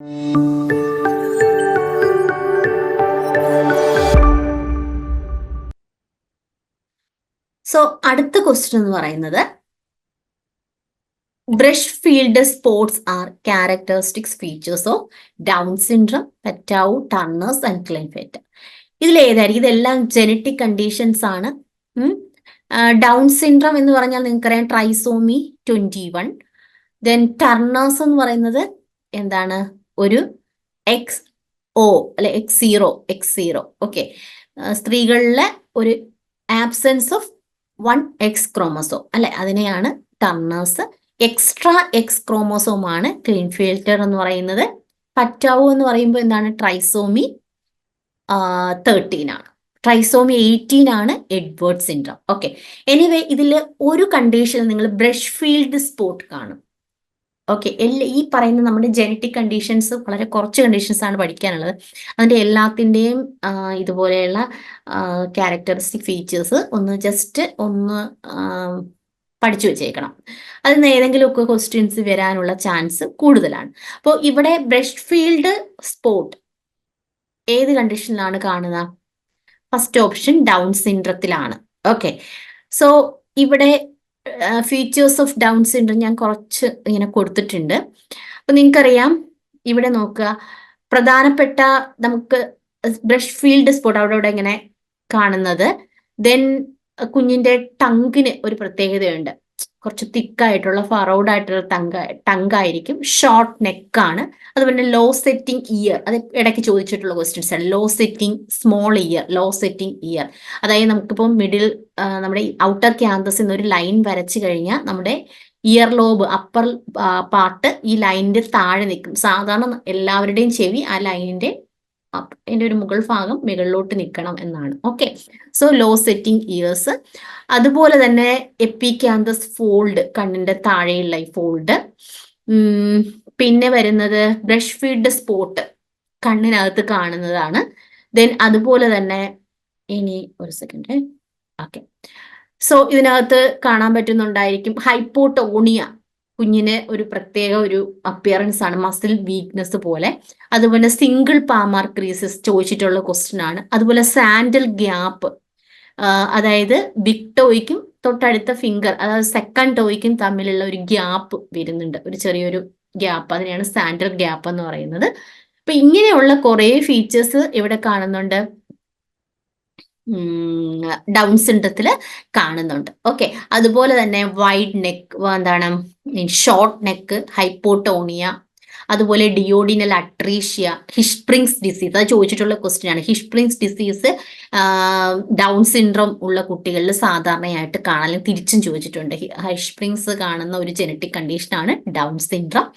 So അടുത്ത question എന്ന് പറയുന്നത് Brushfield spots are characteristics features of Down syndrome, Patau, Turner's and Klinefelter. ഇതിലേതായിരിക്കും? ഇതെല്ലാം ജനറ്റിക് കണ്ടീഷൻസ് ആണ്. ഡൗൺ സിൻഡ്രം എന്ന് പറഞ്ഞാൽ നിങ്ങൾക്കറിയാം ട്രൈസോമി 21. ദെൻ ടർണേഴ്സ് എന്ന് പറയുന്നത് എന്താണ്? ഒരു XO അല്ലെ X0. ഓക്കെ, സ്ത്രീകളിലെ ഒരു ആബ്സെൻസ് ഓഫ് 1X ക്രോമസോം അല്ലെ, അതിനെയാണ് ടർണേഴ്സ്. എക്സ്ട്രാ X ക്രോമോസോം ആണ് ക്ലീൻഫെൽറ്റർ എന്ന് പറയുന്നത്. പറ്റാവു എന്ന് പറയുമ്പോൾ എന്താണ്? ട്രൈസോമി 13 ആണ്. ട്രൈസോമി 18 ആണ് എഡ്വേർഡ് സിൻഡ്രം. ഓക്കെ, എനിവേ ഇതിൽ ഒരു കണ്ടീഷൻ നിങ്ങൾ ബ്രഷ് ഫീൽഡ് സ്പോട്ട് കാണും. ഓക്കെ, ഈ പറയുന്ന നമ്മുടെ ജനറ്റിക് കണ്ടീഷൻസ് വളരെ കുറച്ച് കണ്ടീഷൻസ് ആണ് പഠിക്കാനുള്ളത്. അതിൻ്റെ എല്ലാത്തിൻ്റെയും ഇതുപോലെയുള്ള ക്യാരക്ടറിസ്റ്റിക് ഫീച്ചേഴ്സ് ജസ്റ്റ് ഒന്ന് പഠിച്ചു വെച്ചേക്കണം. അതിൽ നിന്ന് ഏതെങ്കിലുമൊക്കെ ക്വസ്റ്റ്യൻസ് വരാനുള്ള ചാൻസ് കൂടുതലാണ്. അപ്പോൾ ഇവിടെ ബ്രഷ് ഫീൽഡ് സ്പോട്ട് ഏത് കണ്ടീഷനിലാണ് കാണുക? ഫസ്റ്റ് ഓപ്ഷൻ ഡൗൺ സിൻഡ്രത്തിലാണ്. ഓക്കെ, സോ ഇവിടെ ഫീച്ചേഴ്സ് ഓഫ് ഡൗൺ സിൻഡ്രം ഞാൻ കുറച്ച് ഇങ്ങനെ കൊടുത്തിട്ടുണ്ട്. അപ്പൊ നിങ്ങൾക്കറിയാം, ഇവിടെ നോക്കുക, പ്രധാനപ്പെട്ട നമുക്ക് ബ്രഷ് ഫീൽഡ് സ്പോട്ട് അവിടെ ഇങ്ങനെ കാണുന്നത്. ദെൻ കുഞ്ഞിന്റെ ടങ്കിന് ഒരു പ്രത്യേകതയുണ്ട്. കുറച്ച് തിക്കായിട്ടുള്ള ഫറൗഡ് ആയിട്ടുള്ള ടങ്കായിരിക്കും. ഷോർട്ട് നെക്കാണ്. അതുപോലെ ലോ സെറ്റിംഗ് ഇയർ, അത് ഇടയ്ക്ക് ചോദിച്ചിട്ടുള്ള ക്വസ്റ്റ്യൻസ് ആണ്. Low setting small ear, low setting ear. അതായത് നമുക്കിപ്പോൾ നമ്മുടെ ഔട്ടർ ക്യാമ്പസിൽ നിന്ന് ഒരു ലൈൻ വരച്ചു കഴിഞ്ഞാൽ നമ്മുടെ ഇയർ ലോബ് അപ്പർ പാർട്ട് ഈ ലൈനിന്റെ താഴെ നിൽക്കും. സാധാരണ എല്ലാവരുടെയും ചെവി ആ ലൈനിന്റെ അതിന്റെ ഒരു മുകൾ ഭാഗം മുകളിലോട്ട് നിൽക്കണം എന്നാണ്. Okay, so low setting ears. അതുപോലെ തന്നെ എപ്പിക്യാന്തസ് ഫോൾഡ്, കണ്ണിന്റെ താഴെയുള്ള ഈ ഫോൾഡ്. പിന്നെ വരുന്നത് ബ്രഷ് ഫീൽഡ് സ്പോട്ട്, കണ്ണിനകത്ത് കാണുന്നതാണ്. ദെൻ അതുപോലെ തന്നെ ഇനി ഒരു സെക്കൻഡ്. ഓക്കെ, സോ ഇതിനകത്ത് കാണാൻ പറ്റുന്നുണ്ടായിരിക്കും ഹൈപ്പോട്ടോണിയ, കുഞ്ഞിന് ഒരു പ്രത്യേക ഒരു അപ്പിയറൻസ് ആണ്, മസിൽ വീക്ക്നെസ് പോലെ. അതുപോലെ സിംഗിൾ പാമാർ ക്രീസസ് ചോദിച്ചിട്ടുള്ള ക്വസ്റ്റ്യൻ ആണ്. അതുപോലെ സാൻഡൽ ഗ്യാപ്പ്, അതായത് ബിഗ് ടോയ്ക്കും തൊട്ടടുത്ത ഫിംഗർ, അതായത് സെക്കൻഡ് ടോയ്ക്കും തമ്മിലുള്ള ഒരു ഗ്യാപ്പ് വരുന്നുണ്ട്, ഒരു ചെറിയൊരു ഗ്യാപ്പ്. അതിനെയാണ് സാൻഡൽ ഗ്യാപ്പ് എന്ന് പറയുന്നത്. അപ്പൊ ഇങ്ങനെയുള്ള കുറേ ഫീച്ചേഴ്സ് ഇവിടെ കാണുന്നുണ്ട്, ഡൗൺ സിൻഡ്രത്തിൽ കാണുന്നുണ്ട്. ഓക്കെ, അതുപോലെ തന്നെ വൈഡ് നെക്ക്, എന്താണ് ഷോർട്ട് നെക്ക്, ഹൈപ്പോട്ടോണിയ, അതുപോലെ ഡിയോഡിനൽ അട്രീഷ്യ, ഹിഷ്പ്രിങ്സ് ഡിസീസ്, അത് ചോദിച്ചിട്ടുള്ള ക്വസ്റ്റ്യൻ ആണ്. ഹിഷ്പ്രിങ്സ് ഡിസീസ് ഡൗൺ സിൻഡ്രോം ഉള്ള കുട്ടികളിൽ സാധാരണയായിട്ട് കാണാൻ, തിരിച്ചും ചോദിച്ചിട്ടുണ്ട്. ഹിഷ്പ്രിങ്സ് കാണുന്ന ഒരു ജനറ്റിക് കണ്ടീഷനാണ് ഡൗൺ സിൻഡ്രോം.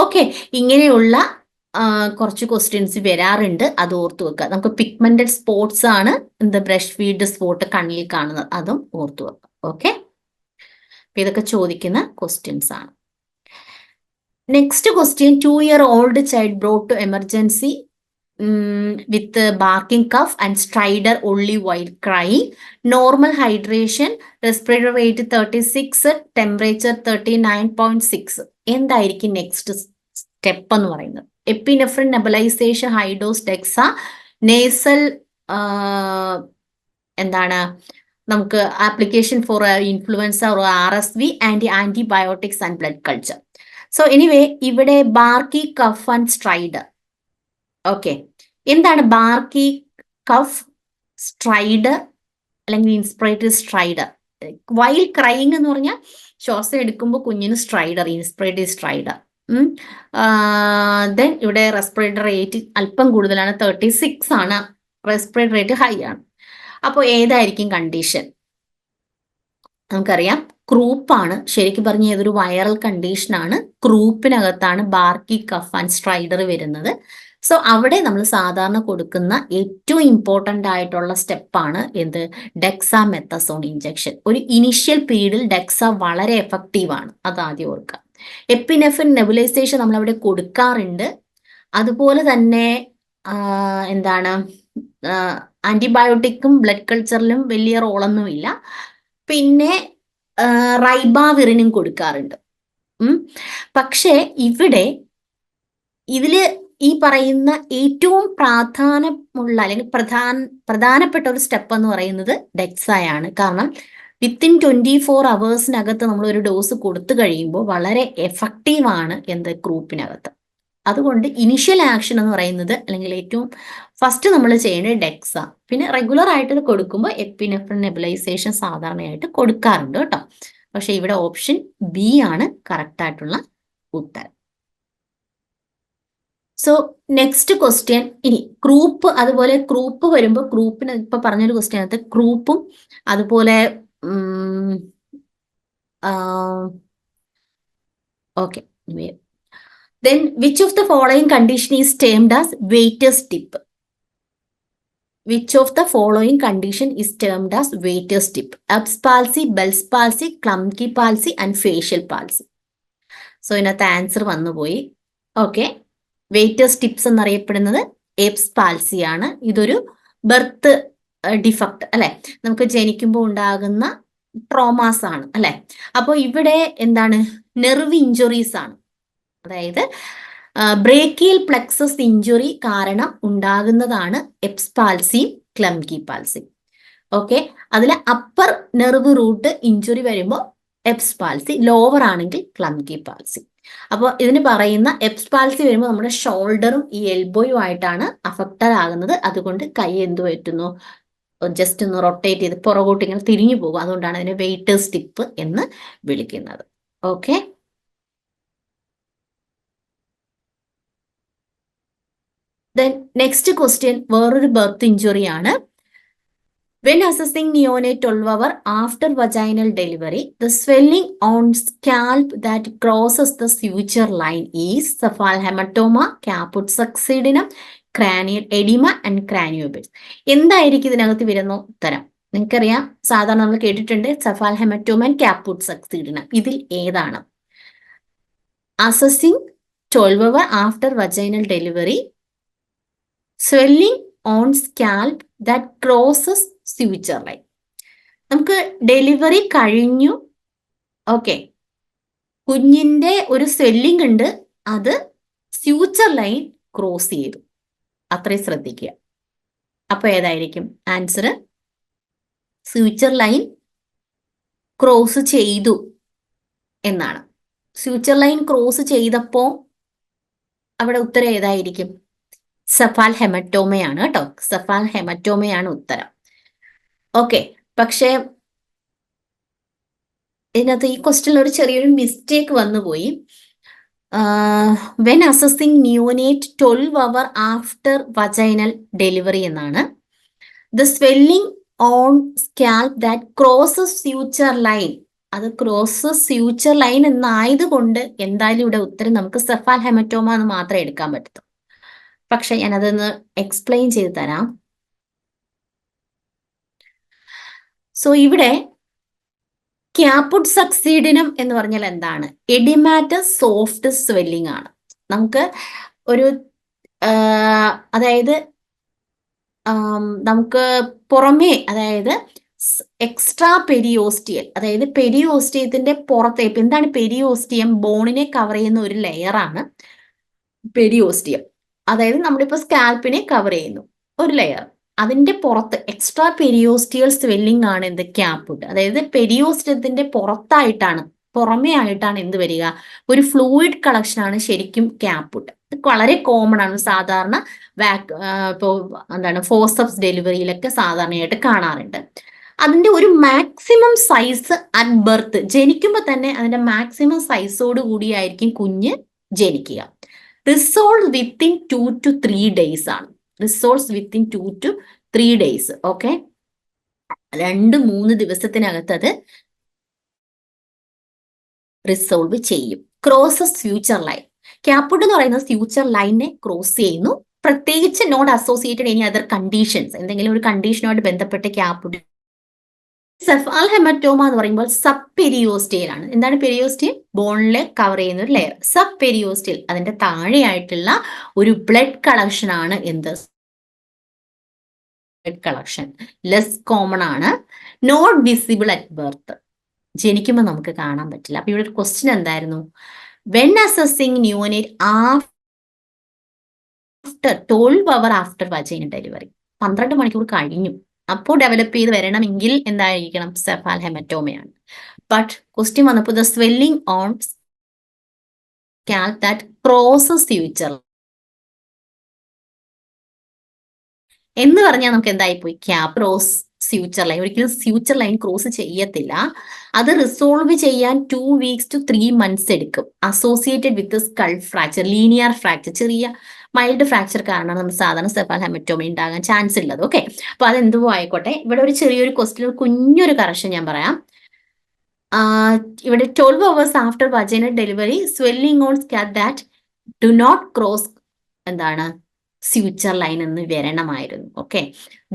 ഓക്കെ, ഇങ്ങനെയുള്ള കുറച്ച് ക്വസ്റ്റ്യൻസ് വരാറുണ്ട്, അത് ഓർത്തു വെക്കുക. നമുക്ക് പിഗ്മെന്റഡ് സ്പോട്സ് ആണ് ബ്രഷ് ഫീൽഡ് സ്പോട്ട് കണ്ണിൽ കാണുന്നത്, അതും ഓർത്തു വെക്കുക. ഓക്കെ, അപ്പൊ ഇതൊക്കെ ചോദിക്കുന്ന ക്വസ്റ്റ്യൻസ് ആണ്. Next question, 2-year-old child brought to emergency with barking cough and stridor only while crying, normal hydration, respiratory rate 36, temperature 39.6. എന്തായിരിക്കും നെക്സ്റ്റ് സ്റ്റെപ്പ് എന്ന് പറയുന്നത്? Epinephrine nebulization, high dose dexa, nasal എന്താണ് നമുക്ക് application for influenza or RSV and antibiotics and blood culture. So anyway ഇവിടെ barky cough and stridor. Okay, എന്താണ് barky cough stridor അല്ലെങ്കിൽ inspiratory stridor? While crying എന്ന് പറഞ്ഞാൽ ശ്വാസം എടുക്കുമ്പോൾ കുഞ്ഞിന് സ്ട്രൈഡർ, ഇൻസ്പിറേറ്ററി സ്ട്രൈഡർ. ദെൻ ഇവിടെ റെസ്പിറേറ്ററി റേറ്റ് അല്പം കൂടുതലാണ്, 36 ആണ്. റെസ്പിറേറ്ററി റേറ്റ് ഹൈ ആണ്. അപ്പോൾ ഏതായിരിക്കും കണ്ടീഷൻ? നമുക്കറിയാം ക്രൂപ്പാണ്. ശരിക്കും പറഞ്ഞ ഏതൊരു വൈറൽ കണ്ടീഷനാണ്. ക്രൂപ്പിനകത്താണ് ബാർക്കി കഫ് ആൻഡ് സ്ട്രൈഡർ വരുന്നത്. സോ അവിടെ നമ്മൾ സാധാരണ കൊടുക്കുന്ന ഏറ്റവും ഇമ്പോർട്ടൻ്റ് ആയിട്ടുള്ള സ്റ്റെപ്പാണ് എന്ത്? Dexamethasone injection. ഒരു ഇനിഷ്യൽ പീരീഡിൽ ഡെക്സ വളരെ എഫക്റ്റീവാണ്, അത് ആദ്യം ഓർക്കുക. എപ്പിനെഫ്രിൻ നെബുലൈസേഷൻ നമ്മൾ അവിടെ കൊടുക്കാറുണ്ട്. അതുപോലെ തന്നെ എന്താണ് ആന്റിബയോട്ടിക്കും ബ്ലഡ് കൾച്ചറിലും വലിയ റോളൊന്നുമില്ല. പിന്നെ റൈബാവിറിനും കൊടുക്കാറുണ്ട്. പക്ഷേ ഇവിടെ ഇതില് ഈ പറയുന്ന ഏറ്റവും പ്രാധാന്യമുള്ള അല്ലെങ്കിൽ പ്രധാനപ്പെട്ട ഒരു സ്റ്റെപ്പ് എന്ന് പറയുന്നത് ഡെക്സയാണ്. കാരണം വിത്തിൻ 24 അവേഴ്സിനകത്ത് നമ്മൾ ഒരു ഡോസ് കൊടുത്തു കഴിയുമ്പോൾ വളരെ എഫക്റ്റീവാണ് എന്ത് ഗ്രൂപ്പിനകത്ത്. അതുകൊണ്ട് ഇനിഷ്യൽ ആക്ഷൻ എന്ന് പറയുന്നത് അല്ലെങ്കിൽ ഏറ്റവും ഫസ്റ്റ് നമ്മൾ ചെയ്യേണ്ടത് ഡെക്സ. പിന്നെ റെഗുലർ ആയിട്ട് കൊടുക്കുമ്പോൾ എപ്പിനെഫ്രിൻ നെബുലൈസേഷൻ സാധാരണയായിട്ട് കൊടുക്കാറുണ്ട് കേട്ടോ. പക്ഷെ ഇവിടെ ഓപ്ഷൻ ബി ആണ് കറക്റ്റ് ആയിട്ടുള്ള ഉത്തരം. സോ നെക്സ്റ്റ് ക്വസ്റ്റ്യൻ, ഇനി ഗ്രൂപ്പ്, അതുപോലെ ഗ്രൂപ്പ് വരുമ്പോൾ ഗ്രൂപ്പിന് ഇപ്പൊ പറഞ്ഞൊരു ക്വസ്റ്റ്യൻ അകത്ത് ഗ്രൂപ്പും അതുപോലെ okay. Then which of the following condition is termed as Waiter's tip? Which of the following condition is termed as Waiter's tip? Erb's palsy, Bell's palsy, clumsy palsy and facial palsy. So ഇതിനകത്ത് answer വന്നുപോയി. Okay, waiters tips എന്നറിയപ്പെടുന്നത് എബ്സ് പാൽസി ആണ്. ഇതൊരു birth defect അല്ലെ, നമുക്ക് ജനിക്കുമ്പോൾ ഉണ്ടാകുന്ന traumas ആണ് അല്ലെ. അപ്പോൾ ഇവിടെ എന്താണ്, നെർവ് ഇഞ്ചുറീസ് ആണ്. അതായത് ബ്രേക്കിയൽ പ്ലെക്സസ് ഇഞ്ചുറി കാരണം ഉണ്ടാകുന്നതാണ് എബ്സ് പാൽസിയും ക്ലംകി പാൽസിയും. ഓക്കെ, അതിൽ അപ്പർ നെർവ് റൂട്ട് ഇഞ്ചുറി വരുമ്പോൾ എബ്സ് പാൽസി, ലോവർ ആണെങ്കിൽ ക്ലംകി പാൽസി. അപ്പോൾ ഇതിന് പറയുന്ന എബ്സ് പാൽസി വരുമ്പോൾ നമ്മുടെ ഷോൾഡറും ഈ എൽബോയും ആയിട്ടാണ് അഫക്റ്റഡ് ആകുന്നത്. അതുകൊണ്ട് കൈ എന്ത് പറ്റുന്നു, ജസ്റ്റ് ഒന്ന് റൊട്ടേറ്റ് ചെയ്ത് പുറകോട്ട് ഇങ്ങനെ തിരിഞ്ഞു പോകും. അതുകൊണ്ടാണ് അതിനെ വെയിറ്റേഴ്സ് ടിപ്പ് എന്ന് വിളിക്കുന്നത്. ഓക്കെ, ദെൻ നെക്സ്റ്റ് ക്വസ്റ്റ്യൻ വേറൊരു ബർത്ത് ഇഞ്ചുറി ആണ്. When assessing neonate 12 hours after vaginal delivery, the swelling on scalp that crosses the suture line is cephalhematoma, caput succedaneum, cranial edema and craniobids. എന്തായിരിക്കും ഇതിനകത്ത് വരുന്ന ഉത്തരം? നിങ്ങൾക്കറിയാം, സാധാരണ നമ്മൾ കേട്ടിട്ടുണ്ട് cephalhematoma and caput succedaneum. ഇതിൽ ഏതാണ്? Assessing 12 hours after vaginal delivery, swelling on scalp that crosses suture line. നമുക്ക് ഡെലിവറി കഴിഞ്ഞു, ഓക്കെ, കുഞ്ഞിന്റെ ഒരു സ്വെല്ലിംഗ് ഉണ്ട്, അത് സ്യൂച്ചർ ലൈൻ ക്രോസ് ചെയ്തു, അത്രയും ശ്രദ്ധിക്കുക. അപ്പൊ ഏതായിരിക്കും ആൻസർ? സ്യൂച്ചർ ലൈൻ ക്രോസ് ചെയ്തു എന്നാണ്. സ്യൂച്ചർ ലൈൻ ക്രോസ് ചെയ്തപ്പോ അവിടെ ഉത്തരം ഏതായിരിക്കും? സെഫാൽഹെമറ്റോമയാണ് കേട്ടോ. സെഫാൽഹെമറ്റോമയാണ് ഉത്തരം. ഓക്കെ, പക്ഷേ ഇതിനകത്ത് ഈ ക്വസ്റ്റ്യനിൽ ഒരു ചെറിയൊരു മിസ്റ്റേക്ക് വന്നുപോയി. When assessing neonate 12 hours after vaginal delivery എന്നാണ്. The swelling on scalp that crosses suture line, അത് ക്രോസസ് ഫ്യൂച്ചർ ലൈൻ എന്നായതുകൊണ്ട് എന്തായാലും ഇവിടെ ഉത്തരം നമുക്ക് സെഫാൽഹെമറ്റോമ എന്ന് മാത്രമേ എടുക്കാൻ പറ്റൂ. പക്ഷെ ഞാനതൊന്ന് എക്സ്പ്ലെയിൻ ചെയ്ത് തരാം. സോ ഇവിടെ ക്യാപുട്ട് സക്സീഡിനം എന്ന് പറഞ്ഞാൽ എന്താണ്? എഡിമാറ്റസ് സോഫ്റ്റ് സ്വെല്ലിംഗ് ആണ്. നമുക്ക് ഒരു അതായത് നമുക്ക് പുറമേ, അതായത് എക്സ്ട്രാ പെരിയോസ്റ്റിയൽ, അതായത് പെരിയോസ്റ്റിയത്തിന്റെ പുറത്തെ, എന്താണ് പെരിയോസ്റ്റിയം? ബോണിനെ കവർ ചെയ്യുന്ന ഒരു ലെയറാണ് പെരിയോസ്റ്റിയം. അതായത് നമ്മളിപ്പോ സ്കാൽപ്പിനെ കവർ ചെയ്യുന്നു ഒരു ലെയർ, അതിന്റെ പുറത്ത് എക്സ്ട്രാ പെരിയോസ്റ്റിയൽ സ്വെല്ലിംഗ് ആണ് എന്ത്? ക്യാപുട്ട്. അതായത് പെരിയോസ്റ്റിയത്തിന്റെ പുറത്തായിട്ടാണ്, പുറമേ ആയിട്ടാണ് എന്ത് വരിക? ഒരു ഫ്ലൂയിഡ് കളക്ഷൻ ആണ് ശരിക്കും ക്യാപുട്ട്. വളരെ കോമൺ ആണ്, സാധാരണ ഇപ്പോൾ എന്താണ് ഫോർസെപ്സ് ഡെലിവറിയിലൊക്കെ സാധാരണയായിട്ട് കാണാറുണ്ട്. അതിന്റെ ഒരു മാക്സിമം സൈസ് അറ്റ് ബർത്ത്, ജനിക്കുമ്പോൾ തന്നെ അതിന്റെ മാക്സിമം സൈസോട് കൂടിയായിരിക്കും കുഞ്ഞ് ജനിക്കുക. റിസോൾവ് വിത്തിൻ 2 to 3 days ആണ്. റിസോൾവ്സ് വിത്തിൻ 2 to 3 days. ഓക്കെ, 2-3 ദിവസത്തിനകത്ത് അത് റിസോൾവ് ചെയ്യും. ക്രോസസ് ഫ്യൂച്ചർ ലൈൻ, ക്യാപുട്ട് എന്ന് പറയുന്നത് ഫ്യൂച്ചർ ലൈനെ ക്രോസ് ചെയ്യുന്നു. പ്രത്യേകിച്ച് not associated any other conditions, എന്തെങ്കിലും ഒരു കണ്ടീഷനുമായിട്ട് ബന്ധപ്പെട്ട് ക്യാപുട്ട്. സെഫാൽഹെമറ്റോമ എന്ന് പറയുമ്പോൾ സബ് പെരിയോസ്റ്റിയൽ ആണ്. എന്താണ് പെരിയോസ്റ്റിയൽ? ബോണിലെ കവർ ചെയ്യുന്ന ഒരു ലെയർ. സബ് പെരിയോസ്റ്റിയൽ, അതിന്റെ താഴെയായിട്ടുള്ള ഒരു ബ്ലഡ് കളക്ഷൻ ആണ് എന്ത്? ബ്ലഡ് കളക്ഷൻ ലെസ് കോമൺ ആണ്. നോട്ട് വിസിബിൾ അറ്റ് ബർത്ത്, ജനിക്കുമ്പോൾ നമുക്ക് കാണാൻ പറ്റില്ല. അപ്പൊ ഇവിടെ ഒരു ക്വസ്റ്റ്യൻ എന്തായിരുന്നു? When assessing neonate after 12 hour after vaginal delivery, 12 മണിക്കൂർ കഴിഞ്ഞു, അപ്പോൾ ഡെവലപ്പ് ചെയ്ത് വരണമെങ്കിൽ എന്തായിരിക്കണം? സെഫാൽ ഹെമറ്റോമയാണ്. ബട്ട് ക്വസ്റ്റ്യൻ വന്നപ്പോൾ the swelling on scalp that crosses suture എന്ന് പറഞ്ഞാൽ നമുക്ക് എന്തായിപ്പോയി? Cross suture line. ഒരിക്കലും ഫ്യൂച്ചർ ലൈൻ ക്രോസ് ചെയ്യത്തില്ല. അത് റിസോൾവ് ചെയ്യാൻ 2 weeks to 3 months എടുക്കും. Associated with skull fracture, linear fracture, ചെറിയ മൈൽഡ് ഫ്രാക്ചർ കാരണമാണ് നമ്മൾ സാധാരണ സെഫാൽ ഹെമറ്റോമി ഉണ്ടാകാൻ ചാൻസ് ഉള്ളത്. ഓക്കെ, അപ്പൊ അതെന്തുവോ ആയിക്കോട്ടെ. ഇവിടെ ഒരു ചെറിയൊരു ക്വസ്റ്റ്യൻ, കുഞ്ഞൊരു കറക്ഷൻ ഞാൻ പറയാം. ഇവിടെ 12 hours after vaginal delivery swelling on scalp that do not cross എന്താണ്? ഫ്യൂച്ചർ ലൈൻ എന്ന് വരണമായിരുന്നു. Okay,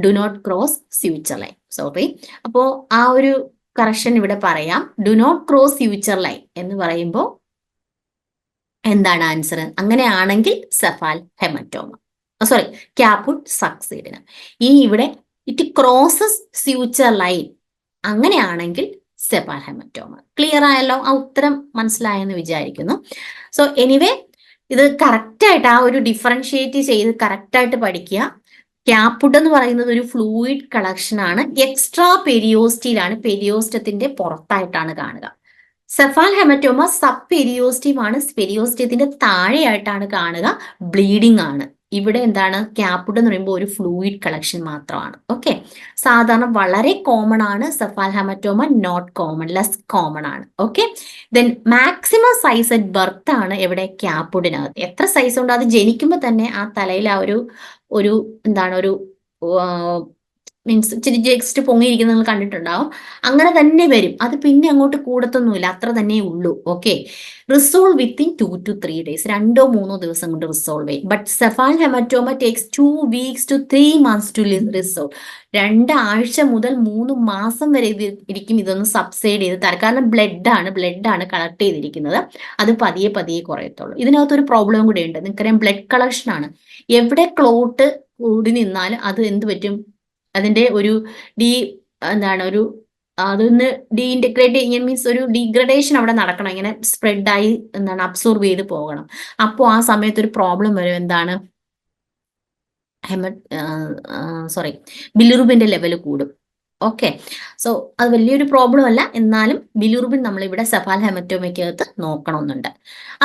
do not cross suture line. Sorry, അപ്പോ ആ ഒരു കറക്ഷൻ ഇവിടെ പറയാം. Do not cross suture line എന്ന് പറയുമ്പോൾ എന്താണ് ആൻസർ? അങ്ങനെയാണെങ്കിൽ സെഫാൽ ഹെമറ്റോമ, സോറി, ക്യാപുട്ട് സക്സീഡിന്. ഇനി ഇവിടെ ഇറ്റ് ക്രോസസ് ഫ്യൂച്ചർ ലൈൻ, അങ്ങനെയാണെങ്കിൽ സെഫാൽ ഹെമറ്റോമ. ക്ലിയർ ആയല്ലോ? ആ ഉത്തരം മനസ്സിലായെന്ന് വിചാരിക്കുന്നു. സോ എനിവേ, ഇത് കറക്റ്റായിട്ട് ആ ഒരു ഡിഫറൻഷിയേറ്റ് ചെയ്ത് കറക്റ്റായിട്ട് പഠിക്കുക. ക്യാപുട്ട് എന്ന് പറയുന്നത് ഒരു ഫ്ലൂയിഡ് കളക്ഷൻ ആണ്. എക്സ്ട്രാ പെരിയോസ്റ്റീലാണ്, പെരിയോസ്റ്റത്തിന്റെ പുറത്തായിട്ടാണ് കാണുക. സെഫാൽ ഹെമറ്റോമ സബ് പെരിയോസ്റ്റീം ആണ്, പെരിയോസ്റ്റത്തിന്റെ താഴെയായിട്ടാണ് കാണുക, ബ്ലീഡിംഗ് ആണ്. ഇവിടെ എന്താണ്? ക്യാപുട്ട് എന്ന് പറയുമ്പോൾ ഒരു ഫ്ലൂയിഡ് കളക്ഷൻ മാത്രമാണ്. ഓക്കെ, സാധാരണ വളരെ കോമൺ ആണ്. Cephalhematoma not common, less common ആണ്. Okay, then maximum size at birth ആണ് എവിടെ? ക്യാപുട്ടിനകത്ത്. എത്ര സൈസ് ഉണ്ട്? അത് ജനിക്കുമ്പോൾ തന്നെ ആ തലയിൽ ആ ഒരു എന്താണ്, ഒരു മീൻസ് ഇച്ചിരി ജസ്റ്റ് പൊങ്ങിയിരിക്കുന്നത് നിങ്ങൾ കണ്ടിട്ടുണ്ടാവും. അങ്ങനെ തന്നെ വരും. അത് പിന്നെ അങ്ങോട്ട് കൂടത്തൊന്നുമില്ല, അത്ര തന്നെ ഉള്ളൂ. Okay, resolve within 2 to 3 days, 2-3 ദിവസം കൊണ്ട് റിസോൾവ് ചെയ്യും. But cephalhematoma takes 2 weeks to 3 months to resolve. 2 ആഴ്ച മുതൽ 3 മാസം വരെ ഇത് ഇരിക്കും ഇതൊന്ന് സബ്സൈഡ് ചെയ്ത് തരാം. കാരണം ബ്ലഡ് ആണ് കളക്ട് ചെയ്തിരിക്കുന്നത്. അത് പതിയെ പതിയെ കുറയത്തുള്ളൂ. ഇതിനകത്തൊരു പ്രോബ്ലം കൂടെ ഉണ്ട്. നിങ്ങൾക്കറിയാം, ബ്ലഡ് കളക്ഷൻ ആണ്. എവിടെ ക്ലോട്ട് കൂടി നിന്നാൽ അത് എന്ത് പറ്റും? അതിന്റെ ഒരു അതൊന്ന് ഡീഇൻറ്റഗ്രേറ്റ് ചെയ്യാൻ, മീൻസ് ഒരു ഡീഗ്രഡേഷൻ അവിടെ നടക്കണം. ഇങ്ങനെ സ്പ്രെഡായി അബ്സോർബ് ചെയ്ത് പോകണം. അപ്പോൾ ആ സമയത്ത് ഒരു പ്രോബ്ലം വരും. എന്താണ്? ബിലിറുബിന്റെ ലെവൽ കൂടും. ഓക്കെ, സോ അത് വലിയൊരു പ്രോബ്ലം അല്ല, എന്നാലും ബിലിറുബിൻ നമ്മളിവിടെ സെഫാൽ ഹെമറ്റോമയ്ക്കകത്ത് നോക്കണമെന്നുണ്ട്.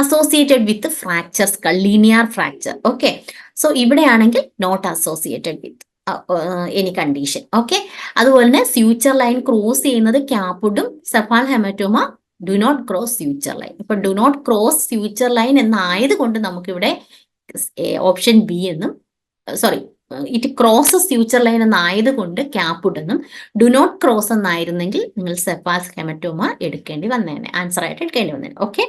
Associated with fracture skull, linear fracture. Okay, so ഇവിടെയാണെങ്കിൽ not associated with any condition. Okay, അതുപോലെ തന്നെ ഫ്യൂച്ചർ ലൈൻ ക്രോസ് ചെയ്യുന്നത് ക്യാപുട്ടും, cephalhematoma do not cross suture line. ഇപ്പൊ do not cross suture line എന്നായത് കൊണ്ട് നമുക്കിവിടെ ഓപ്ഷൻ ബി എന്നും, sorry, it crosses suture line എന്നായത് കൊണ്ട് ക്യാപുട്ട് എന്നും, ഡു നോട്ട് ക്രോസ് എന്നായിരുന്നെങ്കിൽ നിങ്ങൾ സെഫാൽ ഹെമറ്റോമ എടുക്കേണ്ടി വന്നേനെ, ആൻസർ ആയിട്ട് എടുക്കേണ്ടി വന്നേനെ. ഓക്കെ.